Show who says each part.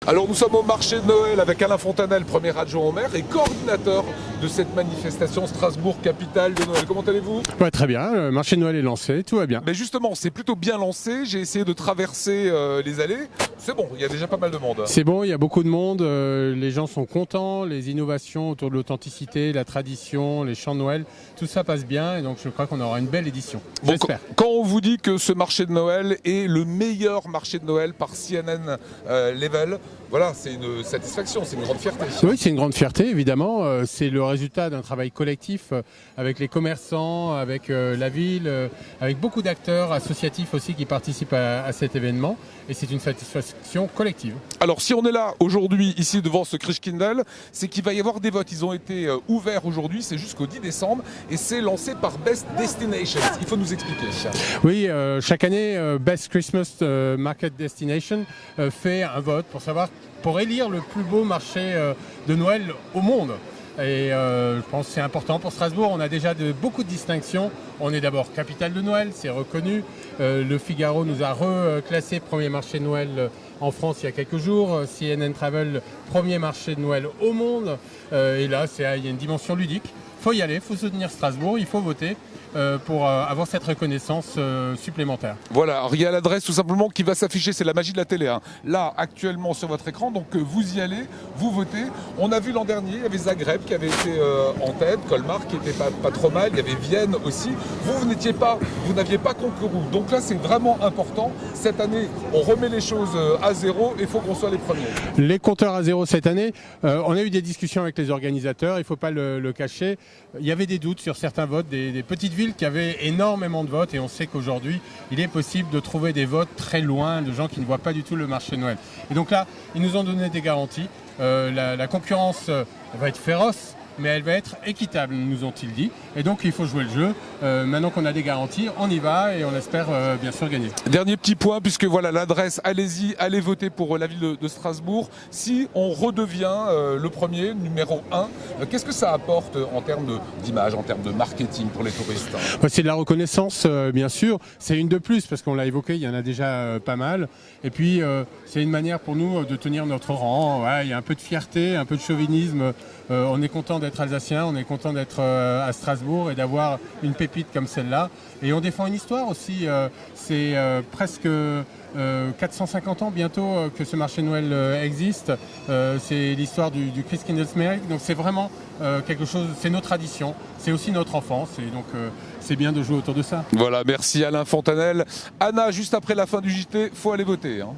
Speaker 1: Alors nous sommes au marché de Noël avec Alain Fontanel, premier adjoint au maire et coordinateur de cette manifestation Strasbourg, capitale de Noël. Comment allez-vous?
Speaker 2: Ouais, très bien, le marché de Noël est lancé, tout va bien.
Speaker 1: Mais justement, c'est plutôt bien lancé, j'ai essayé de traverser les allées. C'est bon, il y a déjà pas mal de monde.
Speaker 2: C'est bon, il y a beaucoup de monde, les gens sont contents, les innovations autour de l'authenticité, la tradition, les chants de Noël, tout ça passe bien et donc je crois qu'on aura une belle édition.
Speaker 1: Bon,
Speaker 2: J'espère.
Speaker 1: quand on vous dit que ce marché de Noël est le meilleur marché de Noël par CNN Level, voilà, c'est une satisfaction, c'est une grande fierté.
Speaker 2: Oui, c'est une grande fierté, évidemment. C'est le résultat d'un travail collectif avec les commerçants, avec la ville, avec beaucoup d'acteurs associatifs aussi qui participent à cet événement. Et c'est une satisfaction collective.
Speaker 1: Alors, si on est là aujourd'hui, ici devant ce Christkindl, c'est qu'il va y avoir des votes. Ils ont été ouverts aujourd'hui, c'est jusqu'au 10 décembre et c'est lancé par Best Destinations. Il faut nous expliquer.
Speaker 2: Oui, chaque année, Best Christmas Market Destination fait un vote pour élire le plus beau marché de Noël au monde. Et je pense que c'est important pour Strasbourg. On a déjà beaucoup de distinctions. On est d'abord capitale de Noël, c'est reconnu. Le Figaro nous a reclassé premier marché de Noël en France il y a quelques jours. CNN Travel, premier marché de Noël au monde. Et là, il y a une dimension ludique. Il faut y aller, il faut soutenir Strasbourg, il faut voter pour avoir cette reconnaissance supplémentaire.
Speaker 1: Voilà, alors il y a l'adresse tout simplement qui va s'afficher, c'est la magie de la télé. Hein. Là, actuellement sur votre écran, donc vous y allez, vous votez. On a vu l'an dernier, il y avait Zagreb qui avait été en tête, Colmar qui était pas trop mal, il y avait Vienne aussi. Vous n'aviez pas concouru. Donc là, c'est vraiment important. Cette année, on remet les choses à zéro et il faut qu'on soit les premiers.
Speaker 2: Les compteurs à zéro cette année, on a eu des discussions avec les organisateurs, il ne faut pas le cacher. Il y avait des doutes sur certains votes, des petites villes qui avaient énormément de votes et on sait qu'aujourd'hui, il est possible de trouver des votes très loin de gens qui ne voient pas du tout le marché de Noël. Et donc là, ils nous ont donné des garanties. La concurrence va être féroce, mais elle va être équitable, nous ont-ils dit. Et donc il faut jouer le jeu. Maintenant qu'on a des garanties, on y va et on espère bien sûr gagner.
Speaker 1: Dernier petit point, puisque voilà l'adresse, allez-y, allez voter pour la ville de Strasbourg. Si on redevient le premier, numéro 1, qu'est-ce que ça apporte en termes d'image, en termes de marketing pour les touristes?
Speaker 2: C'est de la reconnaissance, bien sûr. C'est une de plus, parce qu'on l'a évoqué, il y en a déjà pas mal. Et puis, c'est une manière pour nous de tenir notre rang. Ouais, il y a un peu de fierté, un peu de chauvinisme. On est content d'être alsacien, on est content d'être à Strasbourg et d'avoir une pépite comme celle-là. Et on défend une histoire aussi. C'est presque 450 ans bientôt que ce marché de Noël existe. C'est l'histoire du Christkindlesmarkt. Donc c'est vraiment quelque chose, c'est nos traditions, c'est aussi notre enfance. Et donc c'est bien de jouer autour de ça.
Speaker 1: Voilà, merci Alain Fontanel. Anna, juste après la fin du JT, faut aller voter. Hein.